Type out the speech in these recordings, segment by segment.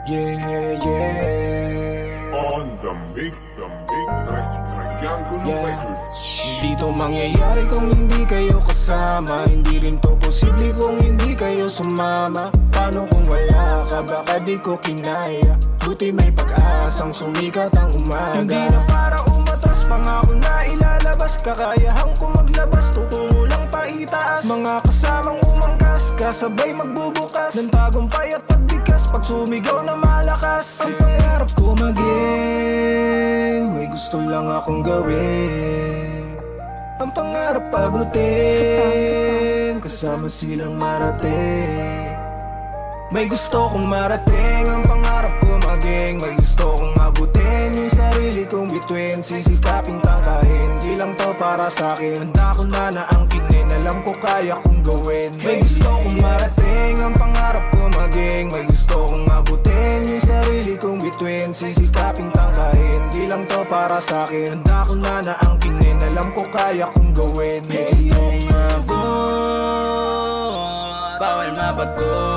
Yeah, yeah. On the big Tres Triangle Records. Hindi to mangyayari kung hindi kayo kasama. Hindi rin to posible kung hindi kayo sumama. Paano kung wala ka? Baka di ko kinaya. Buti may pag-asang sumikat ang umaga. Hindi na para umatras, pangako na ilalabas. Kakayahan ko maglabas, tutungo lang pa itaas. Mga kasamang umangkas, kasabay magbubukas ng tagumpay at pagbigkas. Pag sumigaw na malakas, ang pangarap ko maging may gusto lang akong gawin. Ang pangarap abutin, kasama silang marating. May gusto kong marating, ang pangarap ko maging may gusto kong abutin. Yung sarili kong bituin, sisikaping tangkahin. Di lang to para sa'kin, handa ko na naangkinin. Alam ko kaya kong gawin. May gusto kong marating, ang pangarap ko maging may gusto kong abutin. Yung sarili kong bituin, sisikaping tangkahin. Di lang to para sa'kin, handa ko na naangkinin. Alam ko kaya kong gawin. May gusto kong abot, bawal mabagot.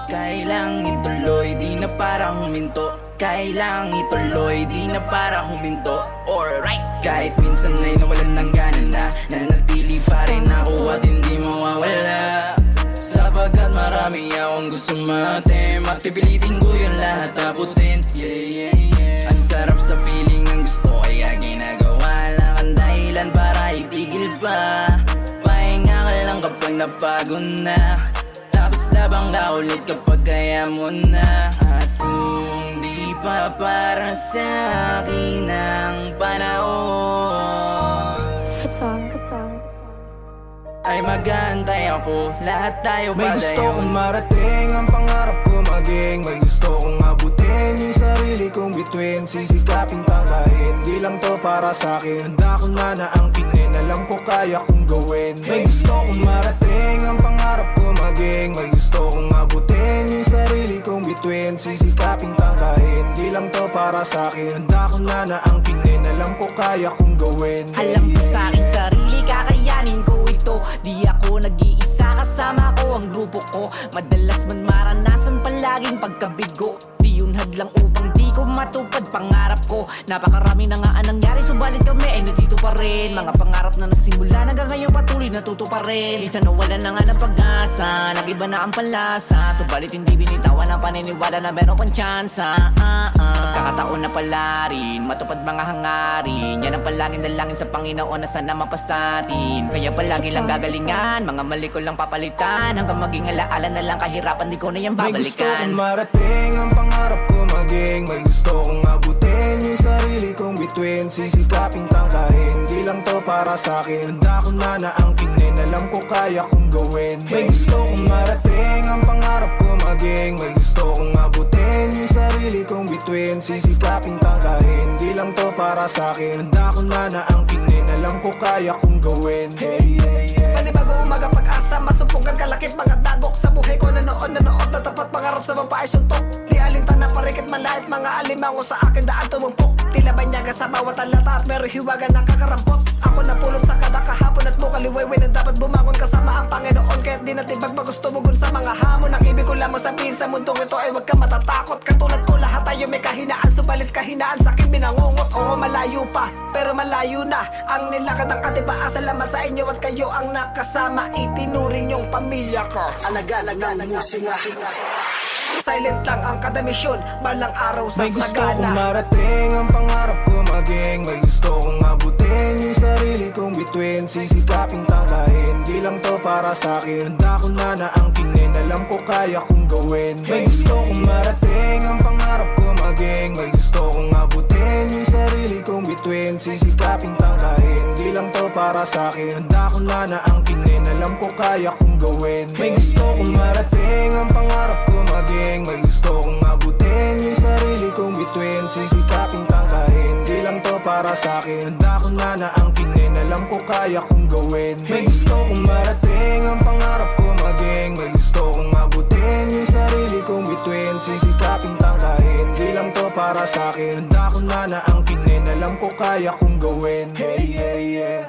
Kailang ituloy, di na parang huminto. Kailang ituloy, di na parang huminto. Alright, kahit minsan ay nawalan ng gana na, nanatili pa rin ako at hindi mawawala. Sapagkat marami akong gusto matim, at pipilitin ko yung lahat abutin. Yeah, yeah, yeah. Ang sarap sa feeling ng gusto, kaya ginagawa lang ang dahilan para itigil pa. Pahinga ka lang kapag napagod na, tapos labang ka ulit kapag kaya mo na. At kung di pa para sa akin ang panahon, ay mag-aantay ako, lahat tayo may padayon. gusto kong marating, ang pangarap ko maging may gusto kong abutin. Yung sarili kong bituin, sisikaping tangkahin. Di lang to para sa'kin, handa ko na naangkinin. Alam ko kaya kong gawin. May gusto kong marating, ang pangarap ko maging may gusto kong abutin. Yung sarili kong bituin, sisikaping tangkahin. Di lang to para sa'kin, handa ko na naangkinin. Alam ko kaya kong gawin. Alam ko sa aking sarili, kakayanin ko ito. Di ako nag-iisa, kasama ko ang grupo ko. Madalas man maranasan palaging pagkabigo. Di yun hadlang upang di ko matupad pangarap ko. Napakarami na nga ang nangyari, subalit kami ay nandito pa rin. Mga pangarap na nasimula, hanggang ngayon patuloy natutuparin. Isa nawala na nga ng pag-asa, nag-iba na ang panlasa. Subalit hindi binitawan ang paniniwala na meron pang tsansa. Pagkakataon na pala rin, matupad mga hangarin. Yan ang palaging dalangin sa Panginoon na sana mapasatin. Kaya palagi lang gagalingan, mga mali ko lang papalitan. Hanggang maging alaala na lang kahirapan, di ko na yan babalikan. May gusto kong marating, ang pangarap ko maging may gusto kong abutin. Yung sarili kong bituin, sisikaping tangkahin. Di lang to para sa'kin, handa ko na naangkinin. Alam ko kaya kong gawin. May gusto kong marating, ang pangarap ko maging may gusto kong abutin. Yung sarili kong bituin, sisikaping tangkahin. Di lang to para sa'kin, handa ko na naangkinin. Alam ko kaya kong gawin. Hey, yeah, yeah. Panibago umaga pag-asa, masumpong ang kalakip mga dagok. Sa buhay ko nanood na tapat pangarap sa mga paay suntok. Di alintana parikit malait, mga alimango sa akin daan tumumpok. Tila banyaga sa bawat alata at meron hiwaga nakakarampot. Ako napulot sa kada kahapon at bukaliwayway na dapat bumangon kasama ang Panginoon. Kaya't di natin pagmagusto mugun sa mga hamon. Ang ibig ko lamang sabihin sa mundong ito ay huwag ka matatakot. Katulad ko lahat tayo may kahinaan, subalit kahinaan sa akin binangungot. Oo, malayo pa, pero malayo na ang nilakad ng ating paa. Salamat sa inyo at kayo ang nakasama. Itinuring yung pamilya ko, alaga-alaga ng musika. Silent lang ang kada misyon, balang araw sa may gusto kong sagana. marating, ang pangarap ko maging may gusto kong abutin. Yung sarili kong bituin, sisikaping tangkahin. Di lang to para sa'kin, handa ko na naangkinin. Alam ko kaya kong gawin. May gusto kong marating, ang pangarap ko maging may gusto kong abutin. Yung sarili kong bituin, sisikaping tangkahin. Di lang to para sa'kin, handa ko na naangkinin. Alam ko kaya kong gawin. May gusto kong marating, ang pangarap ko maging may gusto kong abutin. Yung sarili kong bituin, sisikaping tangkahin. Di lang to para sa'kin, handa ko na naangkinin. Alam ko kaya kong gawin. May gusto kong marating, ang pangarap ko maging may gusto kong abutin. Yung sarili kong bituin, sisikaping tangkahin. Di lang to para sa'kin, handa ko na naangkinin. Alam ko kaya kong gawin. Hey, yeah, yeah.